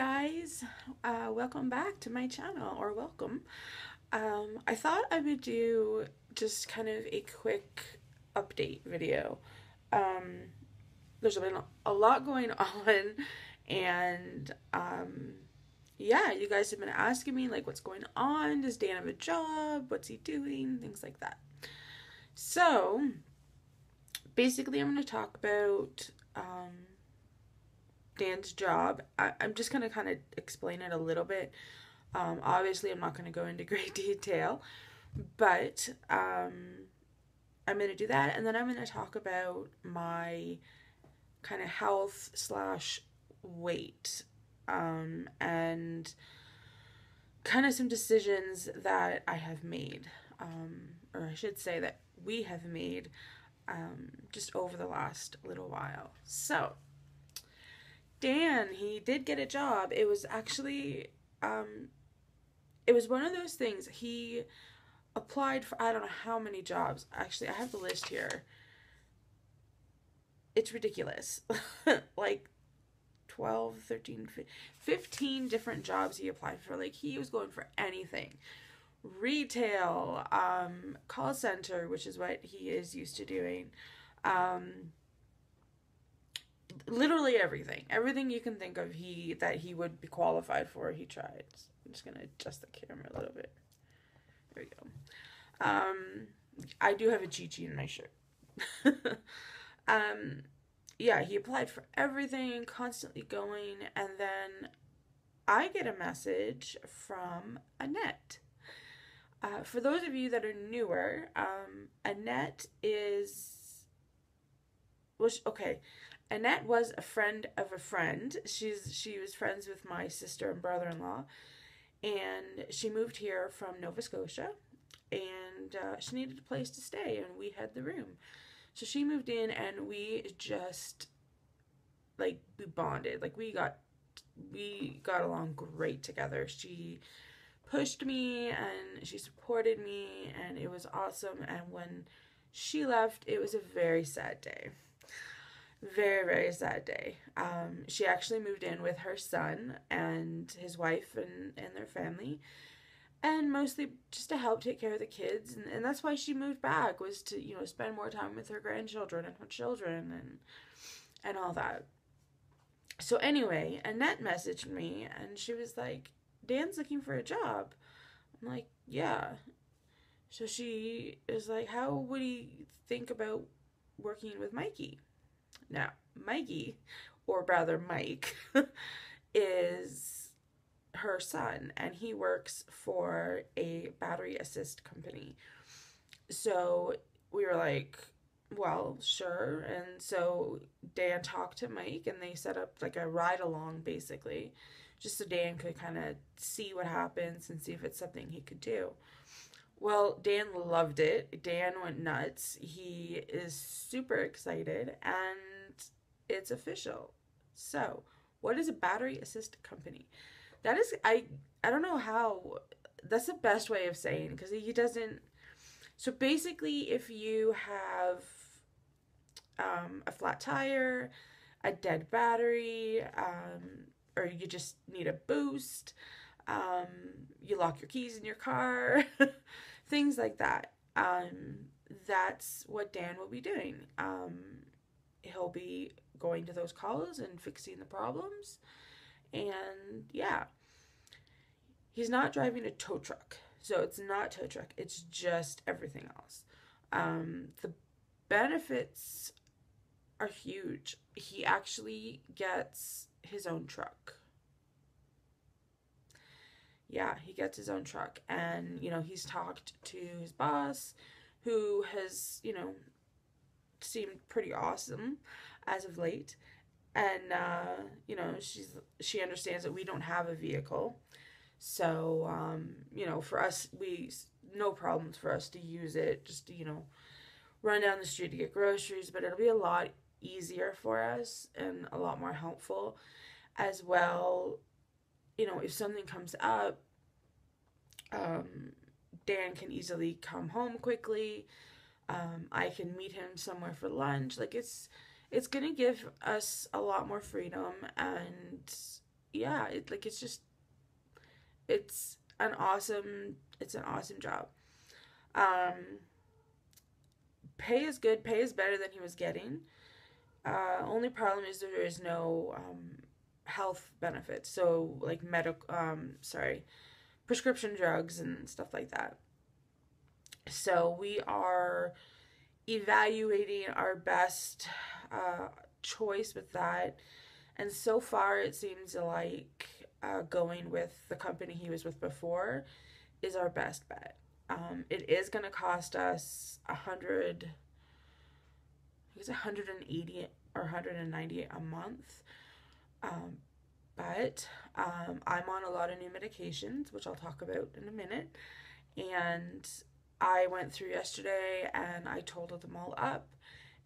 guys, welcome back to my channel, or welcome. I thought I would do just kind of a quick update video. Um, there's been a lot going on, and yeah, you guys have been asking me like what's going on. Does Dan have a job? What's he doing? Things like that. So basically, I'm going to talk about Dan's job. I'm just going to kind of explain it a little bit. Obviously, I'm not going to go into great detail, but I'm going to do that, and then I'm going to talk about my kind of health slash weight, and kind of some decisions that I have made, or I should say that we have made, just over the last little while. So, Dan, he did get a job. It was actually, it was one of those things. He applied for, I don't know how many jobs. Actually, I have the list here. It's ridiculous. Like 12, 13, 15 different jobs he applied for. Like, he was going for anything. Retail, call center, which is what he is used to doing. Literally everything. Everything you can think of that he would be qualified for, he tried. I'm just gonna adjust the camera a little bit. There we go. I do have a Chi-Chi in my shirt. Yeah, he applied for everything, constantly going, and then I get a message from Annette. For those of you that are newer, Annette is, well, okay, Annette was a friend of a friend. She was friends with my sister and brother-in-law, and she moved here from Nova Scotia, and she needed a place to stay, and we had the room. So she moved in, and we just, like, we bonded. Like, we got along great together. She pushed me, and she supported me, and it was awesome. And when she left, it was a very sad day. Very, very sad day. She actually moved in with her son and his wife and their family, and mostly just to help take care of the kids, and that's why she moved back, was to, you know, spend more time with her grandchildren and her children and all that. So anyway, Annette messaged me, and she was like, Dan's looking for a job. I'm like, yeah. So she is like, how would he think about working with Mikey? Now, Mikey, or rather Mike, is her son, and he works for a battery assist company. So we were like, well, sure. And so Dan talked to Mike, and they set up like a ride along, basically, just so Dan could kind of see what happens and see if it's something he could do. Well, Dan loved it. Dan went nuts. He is super excited, and it's official. So, what is a battery assist company? That is, I don't know how, that's the best way of saying, because he doesn't. So basically, if you have a flat tire, a dead battery, or you just need a boost, you lock your keys in your car, things like that. That's what Dan will be doing. He'll be going to those calls and fixing the problems. And yeah, he's not driving a tow truck. So it's not tow truck. It's just everything else. The benefits are huge. He actually gets his own truck. Yeah, he gets his own truck. And, you know, he's talked to his boss, who has, you know, seemed pretty awesome as of late. And, you know, she understands that we don't have a vehicle. So, you know, for us, no problems for us to use it, just to, you know, run down the street to get groceries, but it'll be a lot easier for us and a lot more helpful as well. You know, if something comes up, Dan can easily come home quickly. I can meet him somewhere for lunch. Like, it's going to give us a lot more freedom, and yeah, it's an awesome job. Um, Pay is good. Pay is better than he was getting. Only problem is there is no health benefits. So like prescription drugs and stuff like that. So we are evaluating our best choice with that. And so far, it seems like going with the company he was with before is our best bet. It is going to cost us it's 180 or 190 a month. Um, but I'm on a lot of new medications, which I'll talk about in a minute. And I went through yesterday and I totaled them all up,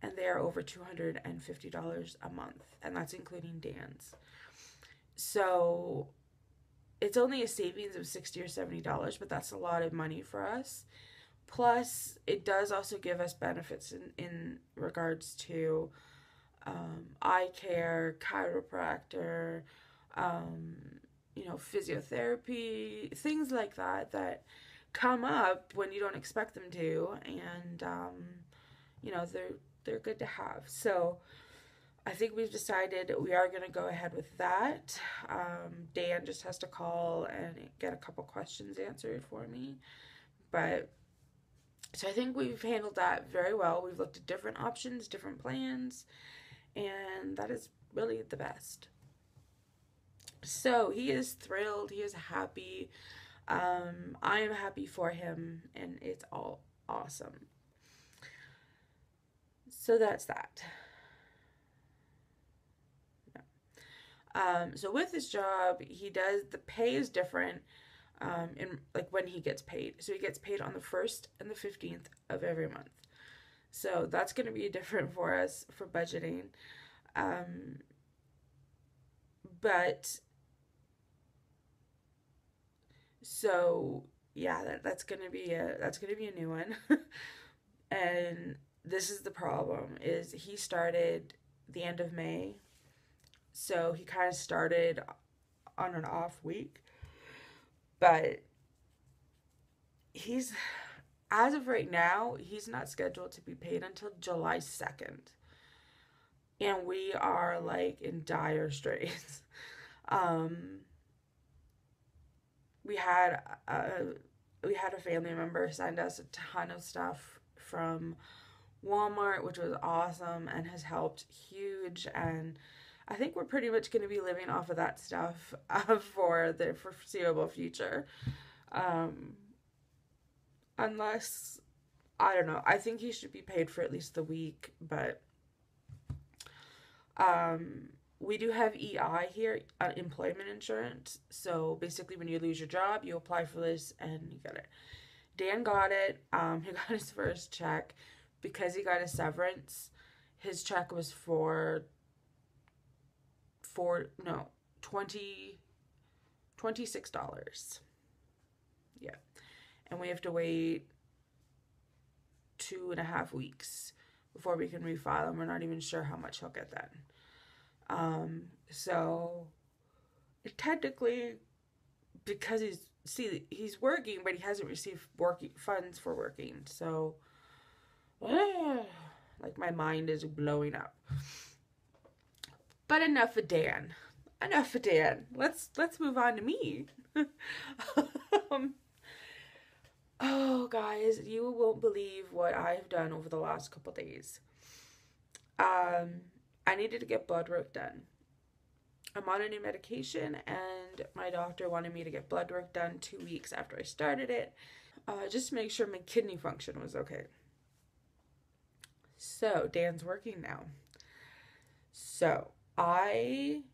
and they are over $250 a month, and that's including Dan's. So it's only a savings of $60 or $70, but that's a lot of money for us. Plus, it does also give us benefits in regards to eye care, chiropractor, um, physiotherapy, things like that come up when you don't expect them to, and they're good to have. So I think we've decided we are going to go ahead with that. Dan just has to call and get a couple questions answered for me, but so I think we've handled that very well. We've looked at different options, different plans, and that is really the best. So he is thrilled. He is happy. I am happy for him, and it's all awesome. So that's that. So with his job, the pay is different in like when he gets paid. So he gets paid on the 1st and the 15th of every month. So that's going to be different for us for budgeting. But so yeah, that's gonna be a new one. And this is the problem: is he started the end of May, so he kind of started on an off week, but he's as of right now he's not scheduled to be paid until July 2nd, and we are like in dire straits. um we had a family member send us a ton of stuff from Walmart, which was awesome and has helped huge. And I think we're pretty much going to be living off of that stuff for the foreseeable future. Um, Unless, I don't know, I think he should be paid for at least the week, but um, we do have EI here, employment insurance. So basically, when you lose your job, you apply for this and you get it. Dan got it. He got his first check because he got a severance. His check was for 20 $26. Yeah, and we have to wait 2.5 weeks before we can refile, and we're not even sure how much he'll get then. So technically, because he's working, but he hasn't received working funds for working. So, like my mind is blowing up. But enough of Dan. Enough of Dan. Let's move on to me. Oh, guys, you won't believe what I've done over the last couple days. I needed to get blood work done. I'm on a new medication, and my doctor wanted me to get blood work done 2 weeks after I started it, just to make sure my kidney function was okay. So, Dan's working now. So, I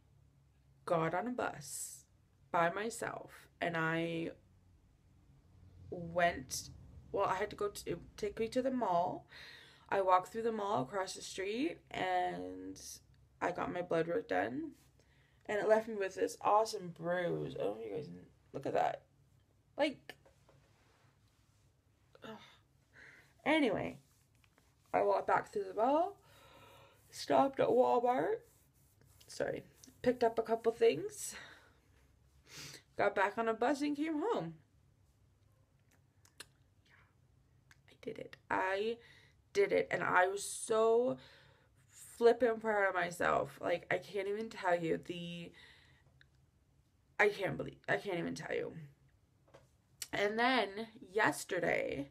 got on a bus by myself, and I had to go to take me to the mall. I walked through the mall across the street, and I got my blood work done, and it left me with this awesome bruise. Oh, you guys, look at that. Like, ugh. Anyway, I walked back through the mall, stopped at Walmart, picked up a couple things, got back on a bus and came home. I did it. I did it. And I was so flippin' proud of myself. Like, I can't even tell you I can't even tell you. And then yesterday,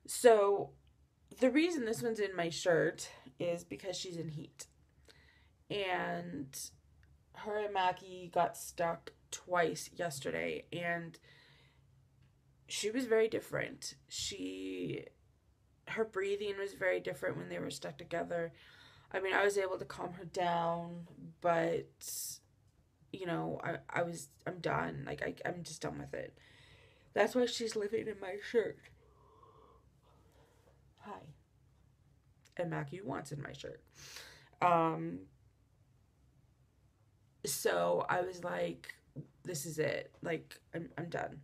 so the reason this one's in my shirt is because she's in heat. And her and Mackie got stuck twice yesterday, and she was very different. Her breathing was very different when they were stuck together. I mean, I was able to calm her down, but I'm done. Like, I'm just done with it. That's why she's living in my shirt. Hi. And Mackie wants in my shirt. So I was like, this is it. Like, I'm done.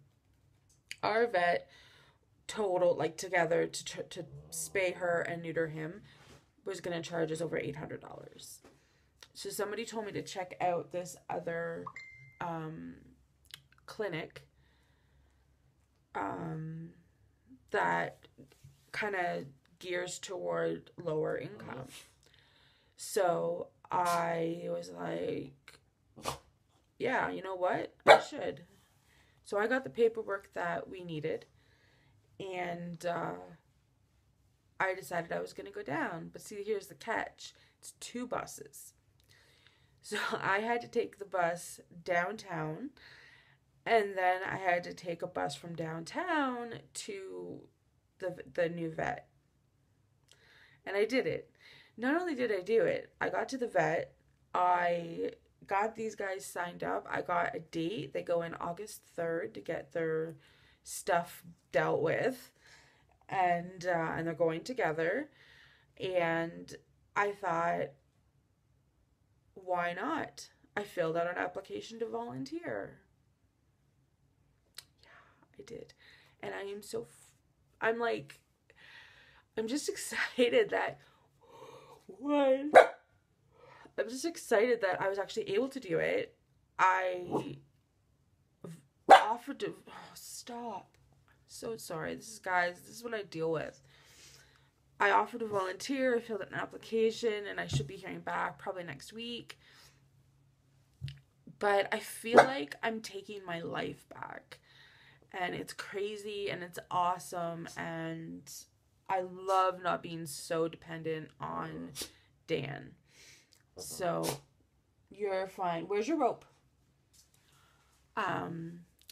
Our vet total, like, together to spay her and neuter him was going to charge us over $800. So somebody told me to check out this other clinic that kind of gears toward lower income. So I was like, yeah, you know what? I should. So I got the paperwork that we needed, and I decided I was going to go down. But see, here's the catch. It's 2 buses. So I had to take the bus downtown, and then I had to take a bus from downtown to the new vet. And I did it. Not only did I do it, I got to the vet. I got these guys signed up. I got a date. They go in August 3rd to get their stuff dealt with. And they're going together. And I thought, why not? I filled out an application to volunteer. Yeah, I did. And I am I'm just excited that I'm just excited that I was actually able to do it. I offered to stop. So sorry. This is what I deal with. I offered to volunteer, I filled out an application, and I should be hearing back probably next week. But I feel like I'm taking my life back. And it's crazy and it's awesome, and I love not being so dependent on Dan. So you're fine. Where's your rope?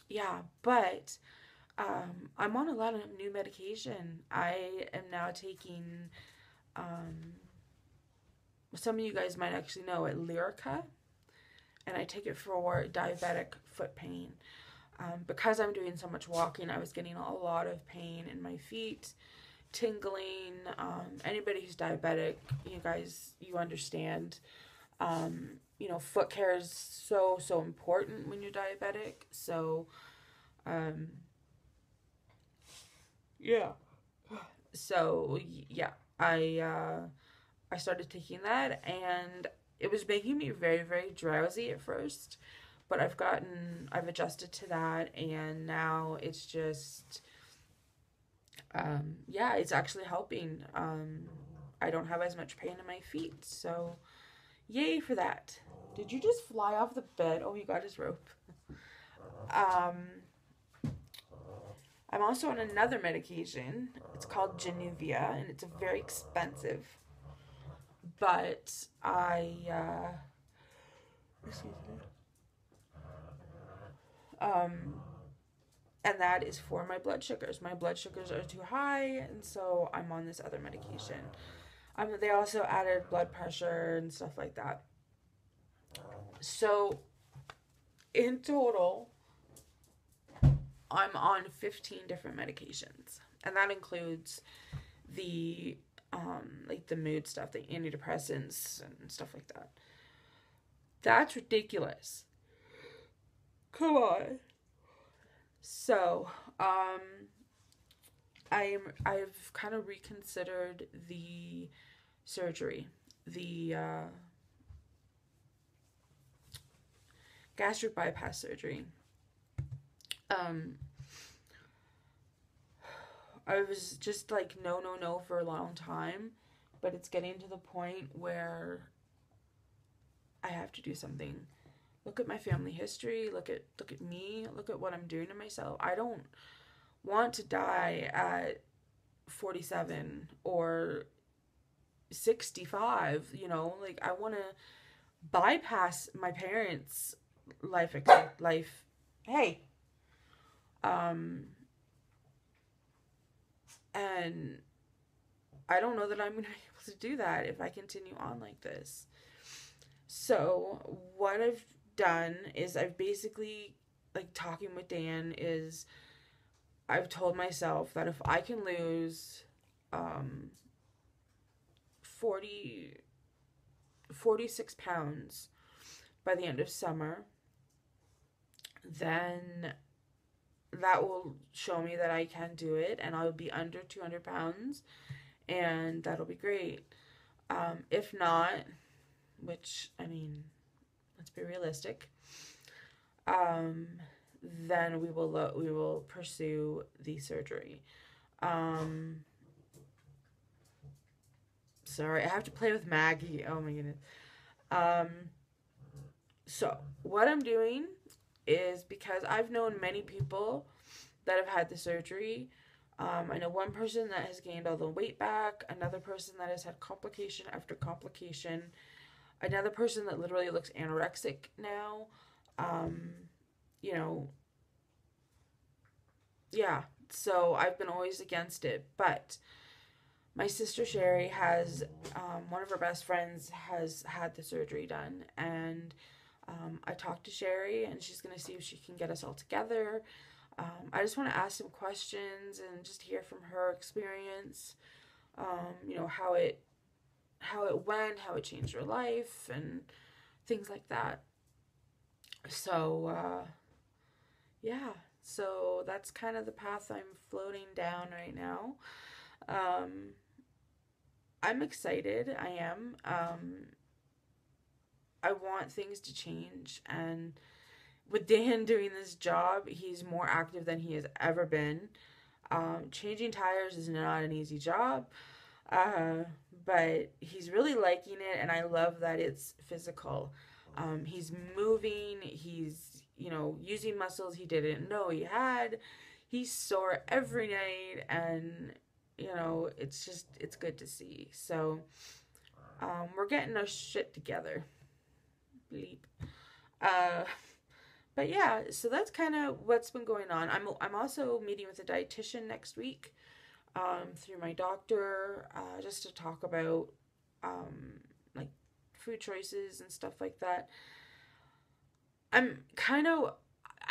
Yeah, but I'm on a lot of new medication. I am now taking some of you guys might actually know it, Lyrica, and I take it for diabetic foot pain. Because I'm doing so much walking, I was getting a lot of pain in my feet, tingling. Anybody who's diabetic, you understand. Foot care is so important when you're diabetic. So, yeah. So, yeah, I started taking that, and it was making me very, very drowsy at first. But I've adjusted to that, and now it's just, it's actually helping. I don't have as much pain in my feet, so yay for that. Did you just fly off the bed? Oh, he got his rope. I'm also on another medication. It's called Januvia, and it's very expensive. But excuse me. And that is for my blood sugars. My blood sugars are too high, and so I'm on this other medication. They also added blood pressure and stuff like that. So, in total, I'm on 15 different medications, and that includes the the mood stuff, the antidepressants and stuff like that. That's ridiculous. Come on. So, I've kind of reconsidered the surgery, the gastric bypass surgery. Um, I was just like, no, no, no for a long time, but it's getting to the point where I have to do something. Look at my family history, look at me, look at what I'm doing to myself. I don't want to die at 47 or 65, you know, like I want to bypass my parents' life. Hey, um and I don't know that I'm going to be able to do that if I continue on like this. So, what I've done is I've basically, like, talking with Dan, is I've told myself that if I can lose 40, 46 pounds by the end of summer, then that will show me that I can do it, and I'll be under 200 pounds, and that'll be great. If not, which, I mean, let's be realistic, um, then we will pursue the surgery. Um, Sorry, I have to play with Maggie. Oh my goodness. Um, so what I'm doing is, because I've known many people that have had the surgery. I know one person that has gained all the weight back, another person that has had complication after complication, another person that literally looks anorexic now. Um, you know, yeah. So I've been always against it, but my sister Sherry has, one of her best friends has had the surgery done, and I talked to Sherry, and she's gonna see if she can get us all together. I just want to ask some questions and just hear from her experience. You know, how it went, how it changed her life, and things like that. So yeah, so that's kind of the path I'm floating down right now. Um, I'm excited. I am. I want things to change, and with Dan doing this job, he's more active than he has ever been. Changing tires is not an easy job, uh, but he's really liking it, and I love that it's physical. He's moving, he's, using muscles he didn't know he had. He's sore every night, and, it's good to see. So, we're getting our shit together. Bleep. Uh, but yeah, so that's kind of what's been going on. I'm also meeting with a dietitian next week, through my doctor, just to talk about, like, food choices and stuff like that. I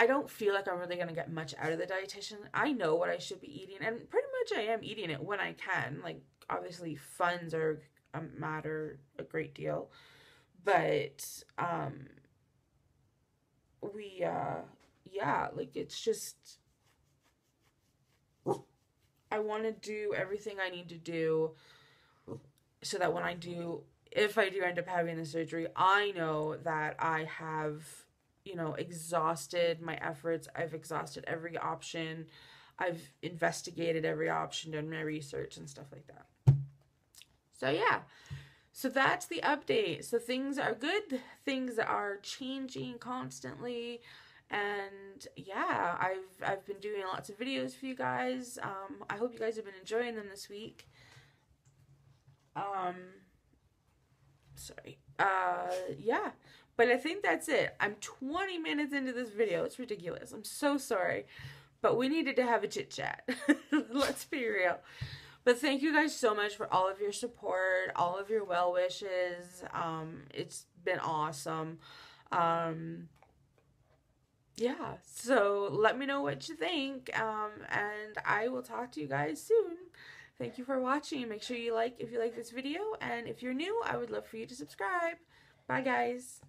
don't feel like I'm really going to get much out of the dietitian. I know what I should be eating, and pretty much I am eating it when I can. Like, obviously, funds matter a great deal, but, yeah, like, it's just, I want to do everything I need to do so that if I do end up having the surgery, I know that I have, exhausted my efforts. I've exhausted every option. I've investigated every option, done my research and stuff like that. So yeah. So that's the update. So things are good. Things are changing constantly. And yeah, I've been doing lots of videos for you guys. I hope you guys have been enjoying them this week. Sorry. Yeah. But I think that's it. I'm 20 minutes into this video. It's ridiculous. I'm so sorry. But we needed to have a chit chat. Let's be real. But thank you guys so much for all of your support, all of your well wishes. It's been awesome. Yeah, so let me know what you think, and I will talk to you guys soon. Thank you for watching. Make sure if you like this video, and if you're new, I would love for you to subscribe. Bye, guys.